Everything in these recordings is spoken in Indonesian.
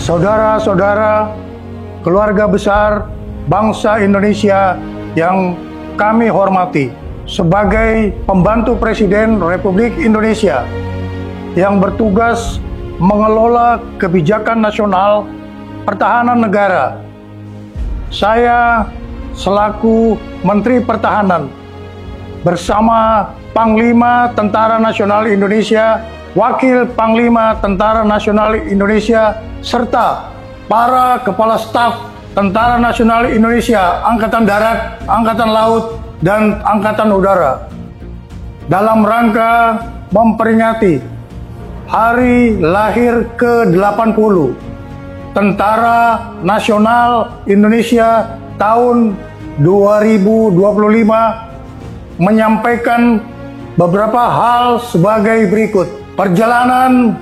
saudara-saudara, keluarga besar bangsa Indonesia yang kami hormati, sebagai pembantu Presiden Republik Indonesia yang bertugas mengelola kebijakan nasional pertahanan negara, saya selaku Menteri Pertahanan bersama Panglima Tentara Nasional Indonesia, Wakil Panglima Tentara Nasional Indonesia, serta para Kepala Staf Tentara Nasional Indonesia, Angkatan Darat, Angkatan Laut, dan Angkatan Udara, dalam rangka memperingati Hari Lahir ke-80 Tentara Nasional Indonesia tahun 2025, menyampaikan beberapa hal sebagai berikut. Perjalanan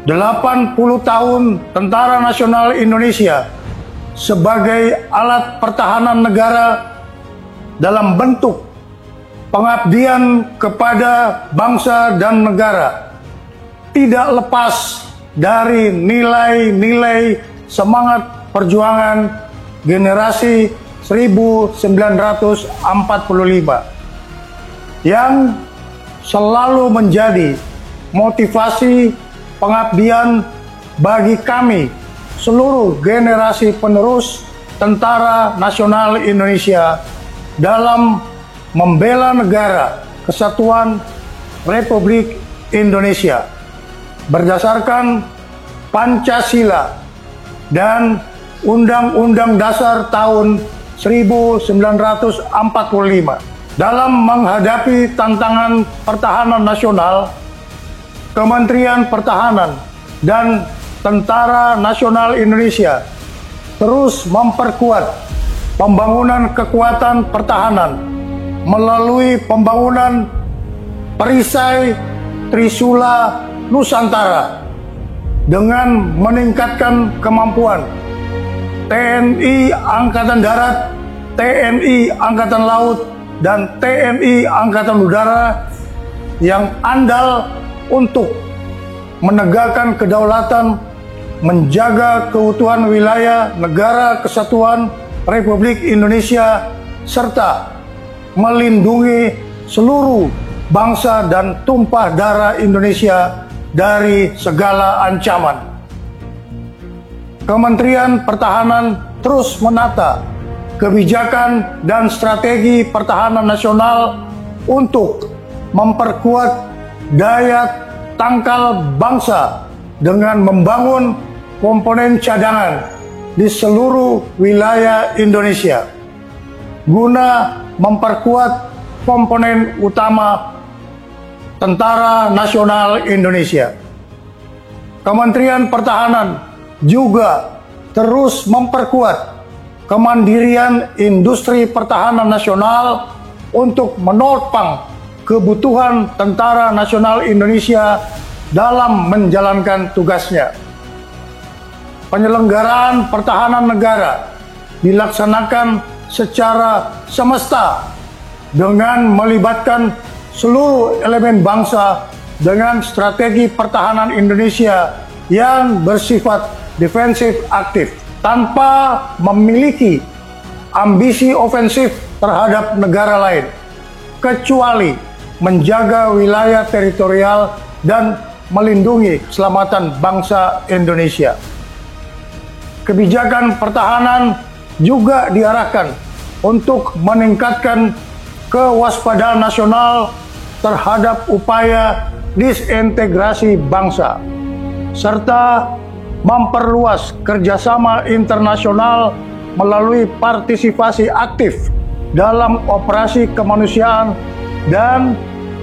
80 tahun Tentara Nasional Indonesia sebagai alat pertahanan negara dalam bentuk pengabdian kepada bangsa dan negara tidak lepas dari nilai-nilai semangat perjuangan generasi 1945 yang selalu menjadi motivasi pengabdian bagi kami seluruh generasi penerus Tentara Nasional Indonesia dalam membela negara kesatuan Republik Indonesia berdasarkan Pancasila dan Undang-Undang Dasar tahun 1945. Dalam menghadapi tantangan pertahanan nasional, Kementerian Pertahanan dan Tentara Nasional Indonesia terus memperkuat pembangunan kekuatan pertahanan melalui pembangunan perisai Trisula Nusantara dengan meningkatkan kemampuan TNI Angkatan Darat, TNI Angkatan Laut, dan TNI Angkatan Udara yang andal untuk menegakkan kedaulatan, menjaga keutuhan wilayah negara kesatuan Republik Indonesia, serta melindungi seluruh bangsa dan tumpah darah Indonesia dari segala ancaman. Kementerian Pertahanan terus menata kebijakan dan strategi pertahanan nasional untuk memperkuat daya tangkal bangsa dengan membangun komponen cadangan di seluruh wilayah Indonesia guna memperkuat komponen utama Tentara Nasional Indonesia. Kementerian Pertahanan juga terus memperkuat kemandirian industri pertahanan nasional untuk menopang kebutuhan Tentara Nasional Indonesia dalam menjalankan tugasnya. Penyelenggaraan pertahanan negara dilaksanakan secara semesta dengan melibatkan seluruh elemen bangsa dengan strategi pertahanan Indonesia yang bersifat defensif aktif tanpa memiliki ambisi ofensif terhadap negara lain, kecuali menjaga wilayah teritorial dan melindungi keselamatan bangsa Indonesia. Kebijakan pertahanan juga diarahkan untuk meningkatkan kewaspadaan nasional terhadap upaya disintegrasi bangsa, serta memperluas kerjasama internasional melalui partisipasi aktif dalam operasi kemanusiaan dan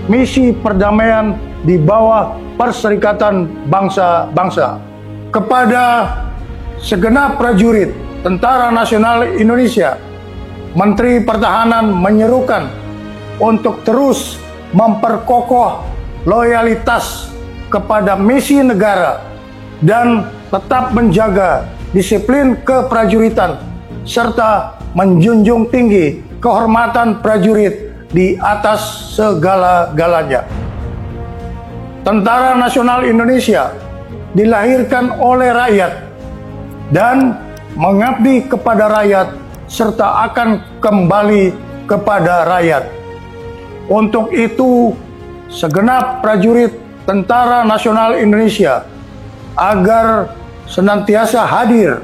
misi perdamaian di bawah Perserikatan Bangsa-Bangsa. Kepada segenap prajurit Tentara Nasional Indonesia, Menteri Pertahanan menyerukan untuk terus memperkokoh loyalitas kepada misi negara dan tetap menjaga disiplin keprajuritan serta menjunjung tinggi kehormatan prajurit di atas segala-galanya. Tentara Nasional Indonesia dilahirkan oleh rakyat dan mengabdi kepada rakyat serta akan kembali kepada rakyat. Untuk itu, segenap prajurit Tentara Nasional Indonesia agar senantiasa hadir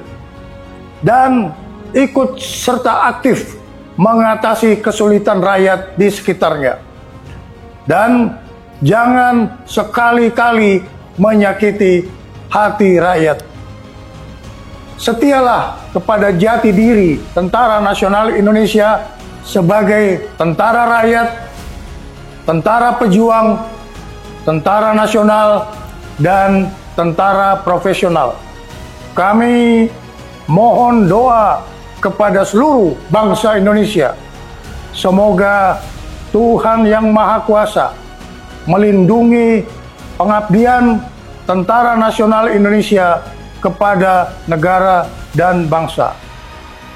dan ikut serta aktif mengatasi kesulitan rakyat di sekitarnya. Dan jangan sekali-kali menyakiti hati rakyat. Setialah kepada jati diri Tentara Nasional Indonesia sebagai tentara rakyat, tentara pejuang, tentara nasional, dan tentara profesional. Kami mohon doa kepada seluruh bangsa Indonesia. Semoga Tuhan Yang Maha Kuasa melindungi pengabdian Tentara Nasional Indonesia kepada negara dan bangsa.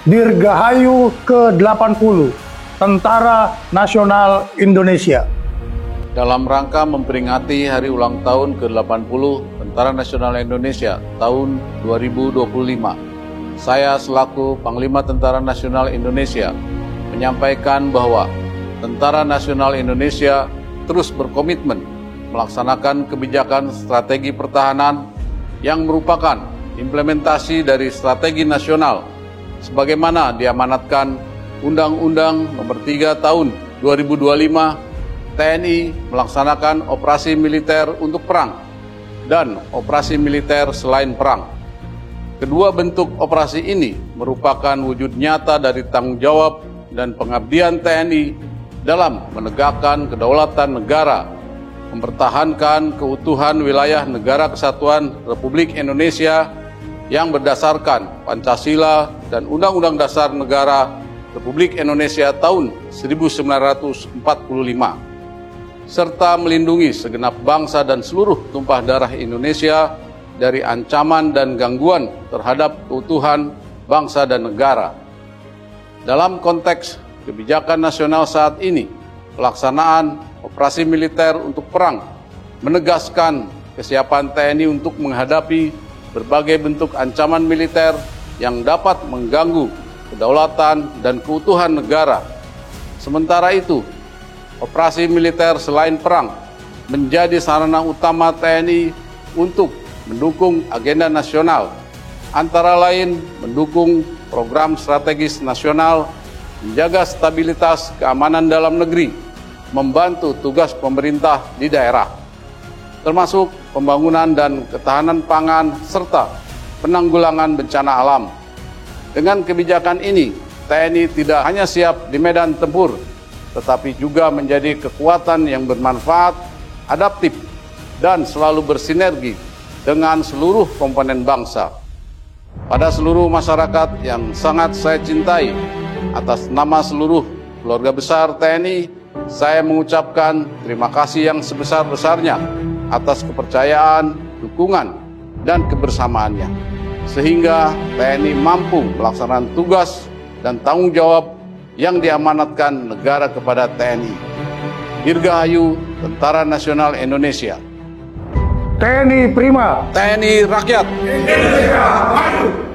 Dirgahayu ke-80 Tentara Nasional Indonesia. Dalam rangka memperingati hari ulang tahun ke-80 Tentara Nasional Indonesia tahun 2025, saya selaku Panglima Tentara Nasional Indonesia menyampaikan bahwa Tentara Nasional Indonesia terus berkomitmen melaksanakan kebijakan strategi pertahanan yang merupakan implementasi dari strategi nasional sebagaimana diamanatkan Undang-Undang Nomor 3 Tahun 2025 TNI melaksanakan operasi militer untuk perang dan operasi militer selain perang. Kedua bentuk operasi ini merupakan wujud nyata dari tanggung jawab dan pengabdian TNI dalam menegakkan kedaulatan negara, mempertahankan keutuhan wilayah Negara Kesatuan Republik Indonesia yang berdasarkan Pancasila dan Undang-Undang Dasar Negara Republik Indonesia tahun 1945, serta melindungi segenap bangsa dan seluruh tumpah darah Indonesia dari ancaman dan gangguan terhadap keutuhan bangsa dan negara. Dalam konteks kebijakan nasional saat ini, pelaksanaan operasi militer untuk perang menegaskan kesiapan TNI untuk menghadapi berbagai bentuk ancaman militer yang dapat mengganggu kedaulatan dan keutuhan negara. Sementara itu, operasi militer selain perang menjadi sarana utama TNI untuk mendukung agenda nasional, antara lain mendukung program strategis nasional, menjaga stabilitas keamanan dalam negeri, membantu tugas pemerintah di daerah, termasuk pembangunan dan ketahanan pangan serta penanggulangan bencana alam. Dengan kebijakan ini, TNI tidak hanya siap di medan tempur, tetapi juga menjadi kekuatan yang bermanfaat, adaptif, dan selalu bersinergi dengan seluruh komponen bangsa. Pada seluruh masyarakat yang sangat saya cintai, atas nama seluruh keluarga besar TNI, saya mengucapkan terima kasih yang sebesar-besarnya atas kepercayaan, dukungan, dan kebersamaannya, sehingga TNI mampu melaksanakan tugas dan tanggung jawab yang diamanatkan negara kepada TNI. Dirgahayu Tentara Nasional Indonesia. TNI Prima. TNI Rakyat. Indonesia Maju.